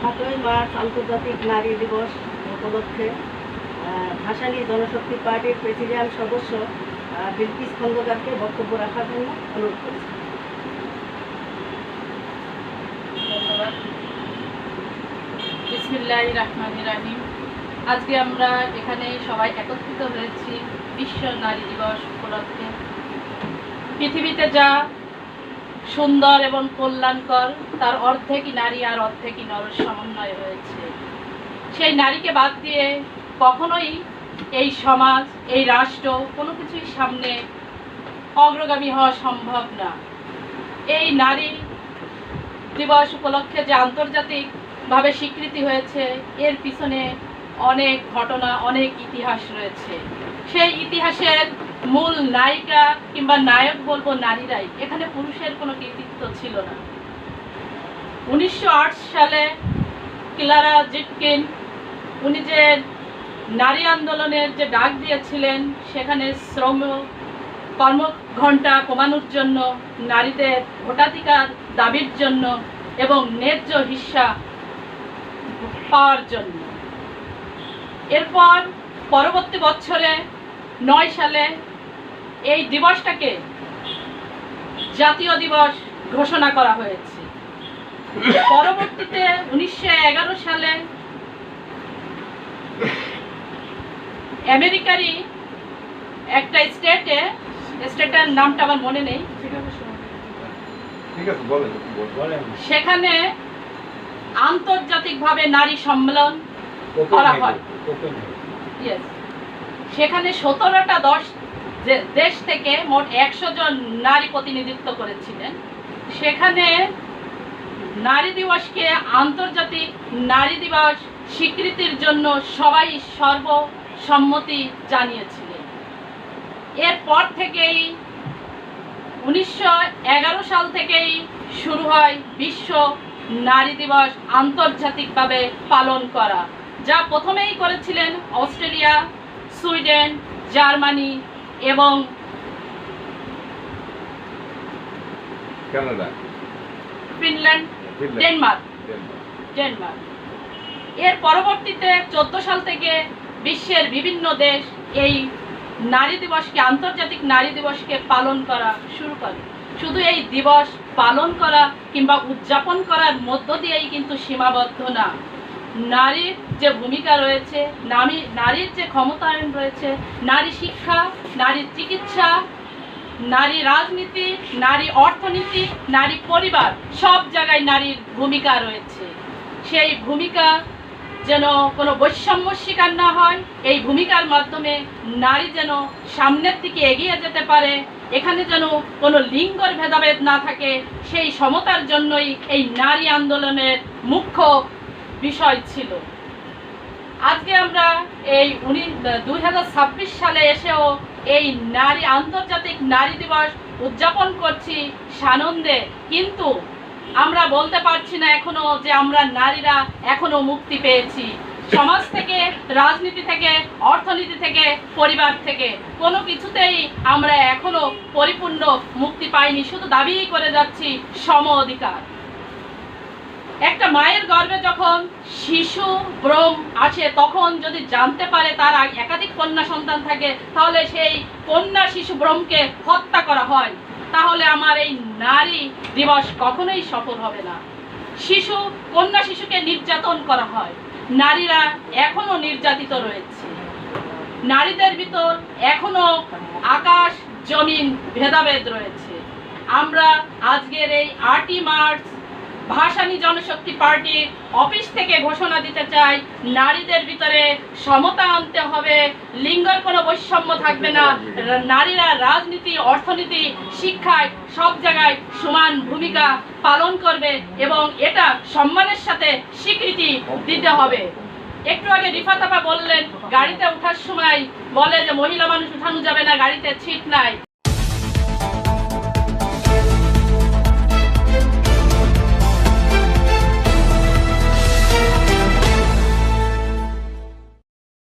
7ই March আন্তর্জাতিক নারী দিবস উপলক্ষে ভাসানী জনশক্তি পার্টির প্রেসিডিয়াম সদস্য বিলকিস খন্দকারকে বক্তব্য রাখার জন্য অনুরোধ করেছি। ধন্যবাদ। বিসমিল্লাহির রহমানির রহিম। আজকে আমরা এখানে সবাই একত্রিত হয়েছি বিশ্ব নারী দিবস উপলক্ষে। পৃথিবীতে যা সুন্দর এবং কল্যাণকর তার অর্ধেকই নারী আর অর্ধেকই নরের সমন্বয় হয়েছে। সেই নারীকে বাদ দিয়ে কখনোই এই সমাজ, এই রাষ্ট্র কোনো কিছুই সামনে অগ্রগামী হওয়া সম্ভব না। এই নারী দিবস উপলক্ষে যে আন্তর্জাতিকভাবে স্বীকৃতি হয়েছে, এর পিছনে অনেক ঘটনা, অনেক ইতিহাস রয়েছে। সেই ইতিহাসের মূল নায়িকা কিংবা নায়ক বলবো নারীরাই। এখানে পুরুষের কোনো কৃতিত্ব ছিল না। 1908 সালে ক্লারা জিটকিন উনি যে নারী আন্দোলনের যে ডাক দিয়েছিলেন, সেখানে শ্রম কর্মঘণ্টা কমানোর জন্য, নারীদের ভোটাধিকার দাবির জন্য এবং ন্যায্য হিস্সা পাওয়ার জন্য। এরপর পরবর্তী বছরে 9 সালে এই দিবসটাকে জাতীয় দিবস ঘোষণা করা হয়েছে। পরবর্তীতে 1911 সালে আমেরিকারই একটা স্টেটের নামটা আমার মনে নেই, সেখানে আন্তর্জাতিকভাবে নারী সম্মেলন করা হয়। সেখানে 17টা দেশ থেকে মোট 100 জন নারী প্রতিনিধিত্ব করেছিলেন। সেখানে নারী দিবসকে আন্তর্জাতিক নারী দিবস স্বীকৃতির জন্য সবাই সর্বসম্মতি জানিয়েছিলেন। এরপর থেকেই 1911 সাল থেকেই শুরু হয় বিশ্ব নারী দিবস আন্তর্জাতিকভাবে পালন করা, যা প্রথমেই করেছিলেন অস্ট্রেলিয়া, সুইডেন, জার্মানি এবং কানাডা, ফিনল্যান্ড, ডেনমার্ক। এর পরবর্তীতে 14 সাল থেকে বিশ্বের বিভিন্ন দেশ এই নারী দিবসকে, আন্তর্জাতিক নারী দিবসকে পালন করা শুরু করে। শুধু এই দিবস পালন করা কিংবা উদযাপন করার মধ্য দিয়েই কিন্তু সীমাবদ্ধ না। নারীর যে ভূমিকা রয়েছে, নারীর যে ক্ষমতায়ন রয়েছে, নারী শিক্ষা, নারী চিকিৎসা, নারী রাজনীতি, নারী অর্থনীতি, নারী পরিবার, সব জায়গায় নারীর ভূমিকা রয়েছে। সেই ভূমিকা যেন কোনো বৈষম্য শিকার না হয়, এই ভূমিকার মাধ্যমে নারী যেন সামনের দিকে এগিয়ে যেতে পারে, এখানে যেন কোনো লিঙ্গের ভেদাভেদ না থাকে, সেই সমতার জন্যই এই নারী আন্দোলনের মুখ্য বিষয় ছিল। আজকে আমরা এই 2026 সালে এসেও এই আন্তর্জাতিক নারী দিবস উদযাপন করছি সানন্দে, কিন্তু আমরা বলতে পারছি না এখনো যে আমরা নারীরা এখনো মুক্তি পেয়েছি। সমাজ থেকে, রাজনীতি থেকে, অর্থনীতি থেকে, পরিবার থেকে কোনো কিছুতেই আমরা এখনো পরিপূর্ণ মুক্তি পাইনি। শুধু দাবিই করে যাচ্ছি সম অধিকার। একটা মায়ের গর্ভে যখন শিশু ভ্রূণ আসে, তখন যদি জানতে পারে তার একাধিক কন্যা সন্তান থাকে, তাহলে সেই কন্যা শিশু ভ্রূণকে হত্যা করা হয়, তাহলে আমার এই নারী দিবস কখনোই সফল হবে না। কন্যা শিশুকে নির্যাতন করা হয়, নারীরা এখনো নির্যাতিত রয়েছে। নারীদের ভিতর এখনো আকাশ জমিন ভেদাভেদ রয়েছে। আমরা আজকের এই 8ই মার্চ ভাসানী জনশক্তি পার্টির অফিস থেকে ঘোষণা দিতে চাই, নারীদের ভিতরে সমতা আনতে হবে, লিঙ্গের কোনো বৈষম্য থাকবে না, নারীরা রাজনীতি, অর্থনীতি, শিক্ষায় সব জায়গায় সমান ভূমিকা পালন করবে এবং এটা সম্মানের সাথে স্বীকৃতি দিতে হবে। একটু আগে রিফাত আপা বললেন, গাড়িতে ওঠার সময় বলে যে মহিলা মানুষ উঠানো যাবে না, গাড়িতে সিট নাই।